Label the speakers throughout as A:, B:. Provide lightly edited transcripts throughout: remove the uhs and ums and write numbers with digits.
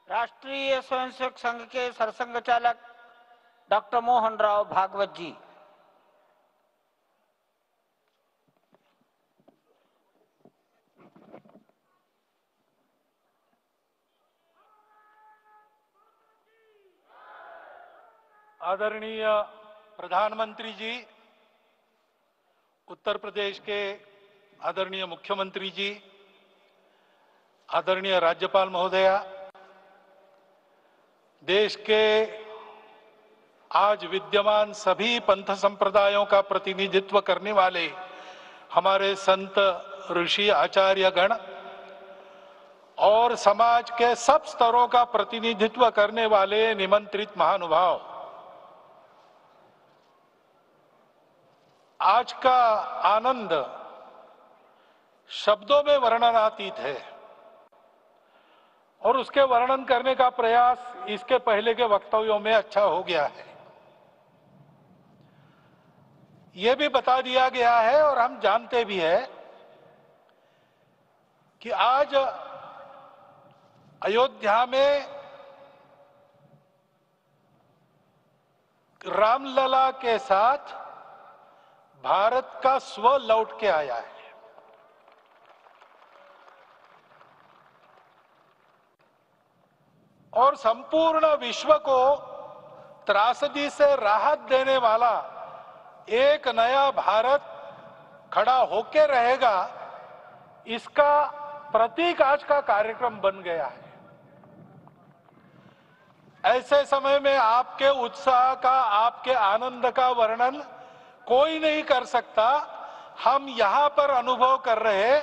A: राष्ट्रीय स्वयंसेवक संघ के सरसंघ चालक डॉक्टर मोहन राव भागवत जी।
B: आदरणीय प्रधानमंत्री जी, उत्तर प्रदेश के आदरणीय मुख्यमंत्री जी, आदरणीय राज्यपाल महोदया, देश के आज विद्यमान सभी पंथ संप्रदायों का प्रतिनिधित्व करने वाले हमारे संत, ऋषि, आचार्य गण और समाज के सब स्तरों का प्रतिनिधित्व करने वाले निमंत्रित महानुभाव, आज का आनंद शब्दों में वर्णनातीत है और उसके वर्णन करने का प्रयास इसके पहले के वक्तव्यों में अच्छा हो गया है। यह भी बता दिया गया है और हम जानते भी हैं कि आज अयोध्या में रामलला के साथ भारत का स्व लौट के आया है। और संपूर्ण विश्व को त्रासदी से राहत देने वाला एक नया भारत खड़ा होके रहेगा, इसका प्रतीक आज का कार्यक्रम बन गया है। ऐसे समय में आपके उत्साह का, आपके आनंद का वर्णन कोई नहीं कर सकता। हम यहां पर अनुभव कर रहे,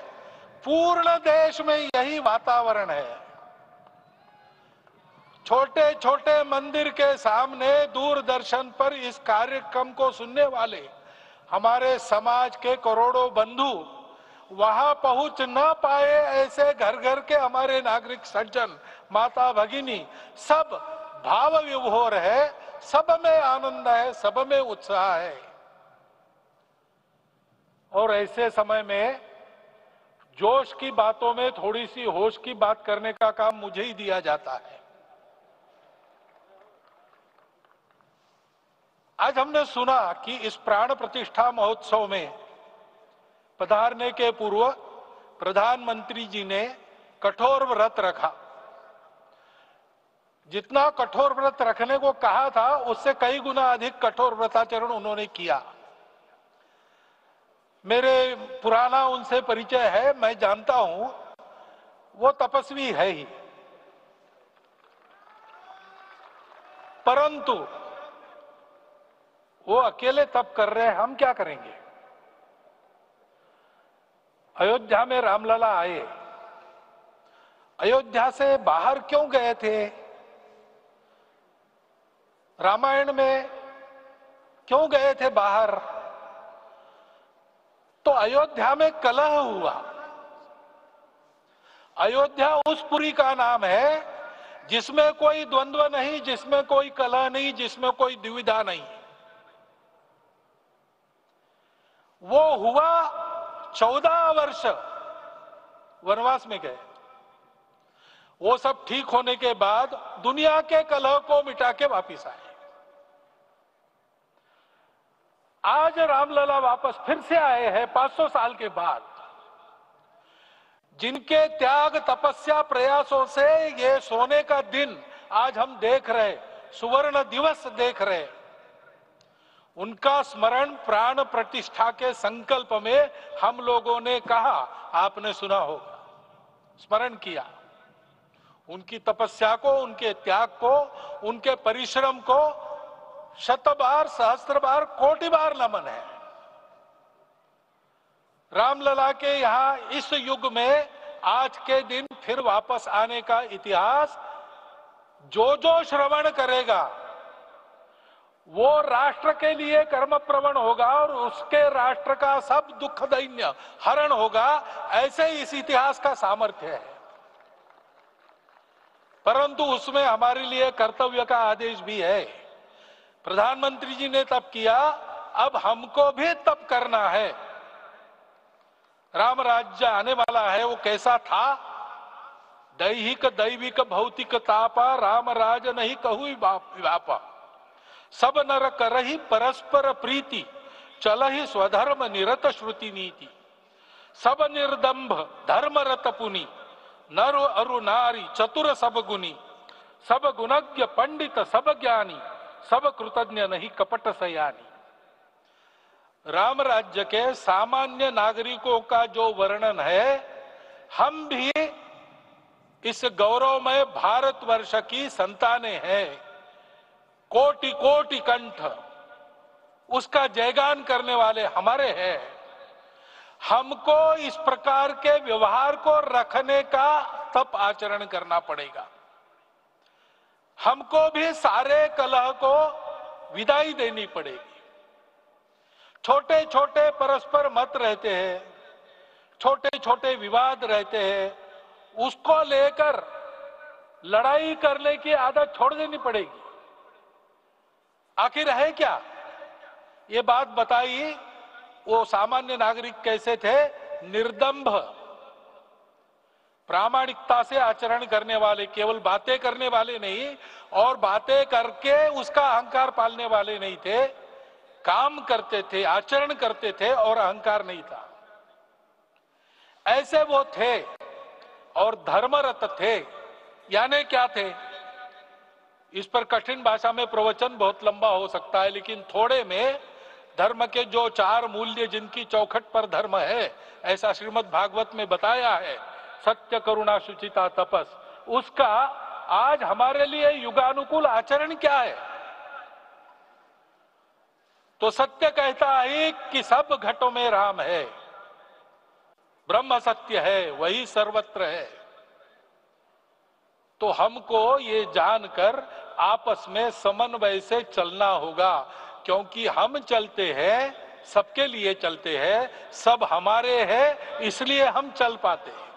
B: पूर्ण देश में यही वातावरण है। छोटे छोटे मंदिर के सामने दूरदर्शन पर इस कार्यक्रम को सुनने वाले हमारे समाज के करोड़ों बंधु वहां पहुंच न पाए, ऐसे घर घर के हमारे नागरिक सज्जन, माता भगिनी सब भाव विभोर है, सब में आनंद है, सब में उत्साह है। और ऐसे समय में जोश की बातों में थोड़ी सी होश की बात करने का काम मुझे ही दिया जाता है। आज हमने सुना कि इस प्राण प्रतिष्ठा महोत्सव में पधारने के पूर्व प्रधानमंत्री जी ने कठोर व्रत रखा। जितना कठोर व्रत रखने को कहा था, उससे कई गुना अधिक कठोर व्रताचरण उन्होंने किया। मेरे पुराना उनसे परिचय है, मैं जानता हूं वो तपस्वी है ही, परंतु वो अकेले तप कर रहे हैं, हम क्या करेंगे। अयोध्या में रामलला आए, अयोध्या से बाहर क्यों गए थे, रामायण में क्यों गए थे बाहर, तो अयोध्या में कलह हुआ। अयोध्या उस पुरी का नाम है जिसमें कोई द्वंद्व नहीं, जिसमें कोई कलह नहीं, जिसमें कोई दुविधा नहीं। वो हुआ 14 वर्ष वनवास में गए। वो सब ठीक होने के बाद दुनिया के कलह को मिटा के वापिस आए। आज रामलला वापस फिर से आए हैं 500 साल के बाद। जिनके त्याग, तपस्या, प्रयासों से ये सोने का दिन आज हम देख रहे, सुवर्ण दिवस देख रहे, उनका स्मरण प्राण प्रतिष्ठा के संकल्प में हम लोगों ने कहा, आपने सुना होगा, स्मरण किया। उनकी तपस्या को, उनके त्याग को, उनके परिश्रम को शत बार, सहस्त्र बार, कोटि बार नमन है। रामलला के यहां इस युग में आज के दिन फिर वापस आने का इतिहास जो जो श्रवण करेगा वो राष्ट्र के लिए कर्म प्रवण होगा और उसके राष्ट्र का सब दुख दैन्य हरण होगा। ऐसे इस इतिहास का सामर्थ्य है। परंतु उसमें हमारे लिए कर्तव्य का आदेश भी है। प्रधानमंत्री जी ने तप किया, अब हमको भी तप करना है। राम राज्य आने वाला है, वो कैसा था दैहिक दैविक भौतिक तापा राम राज नहीं कहु व्यापा। सब नर करहि परस्पर प्रीति चलहि स्वधर्म निरत श्रुति नीति। सब निर्दंभ धर्म रत पुनि नर अरु नारी चतुर सब गुनी। सब गुणज्ञ पंडित सब ज्ञानी सब कृतज्ञ नहीं कपट सयानी। राम राज्य के सामान्य नागरिकों का जो वर्णन है, हम भी इस गौरवमय भारतवर्ष की संतानें हैं। कोटि कोटि कंठ उसका जयगान करने वाले हमारे हैं। हमको इस प्रकार के व्यवहार को रखने का तप आचरण करना पड़ेगा। हमको भी सारे कलह को विदाई देनी पड़ेगी। छोटे छोटे परस्पर मत रहते हैं, छोटे छोटे विवाद रहते हैं, उसको लेकर लड़ाई करने की आदत छोड़ देनी पड़ेगी। आखिर है क्या? ये बात बताइए, वो सामान्य नागरिक कैसे थे? निर्दंभ, प्रामाणिकता से आचरण करने वाले, केवल बातें करने वाले नहीं और बातें करके उसका अहंकार पालने वाले नहीं थे। काम करते थे, आचरण करते थे और अहंकार नहीं था। ऐसे वो थे और धर्मरत थे। यानी क्या थे? इस पर कठिन भाषा में प्रवचन बहुत लंबा हो सकता है, लेकिन थोड़े में धर्म के जो 4 मूल्य जिनकी चौखट पर धर्म है, ऐसा श्रीमद् भागवत में बताया है, सत्य करुणा शुचिता तपस, उसका आज हमारे लिए युगानुकूल आचरण क्या है? तो सत्य कहता है कि सब घटों में राम है, ब्रह्म सत्य है, वही सर्वत्र है। तो हमको ये जानकर आपस में समन्वय से चलना होगा, क्योंकि हम चलते हैं, सबके लिए चलते हैं, सब हमारे हैं, इसलिए हम चल पाते हैं।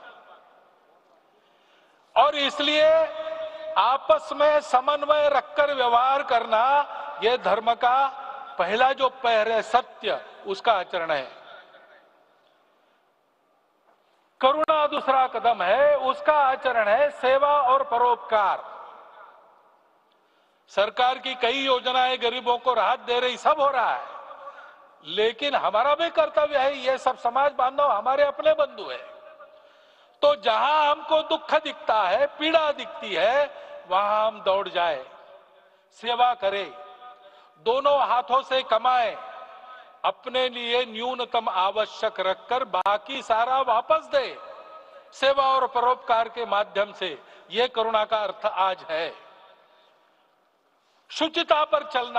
B: और इसलिए आपस में समन्वय रखकर व्यवहार करना, यह धर्म का पहला जो पैर है, सत्य, उसका आचरण है। करुणा दूसरा कदम है, उसका आचरण है सेवा और परोपकार। सरकार की कई योजनाएं गरीबों को राहत दे रही, सब हो रहा है, लेकिन हमारा भी कर्तव्य है, ये सब समाज बांधव हमारे अपने बंधु है। तो जहां हमको दुख दिखता है, पीड़ा दिखती है, वहां हम दौड़ जाए, सेवा करें, दोनों हाथों से कमाएं, अपने लिए न्यूनतम आवश्यक रखकर बाकी सारा वापस दे, सेवा और परोपकार के माध्यम से। यह करुणा का अर्थ आज है। शुचिता पर चलना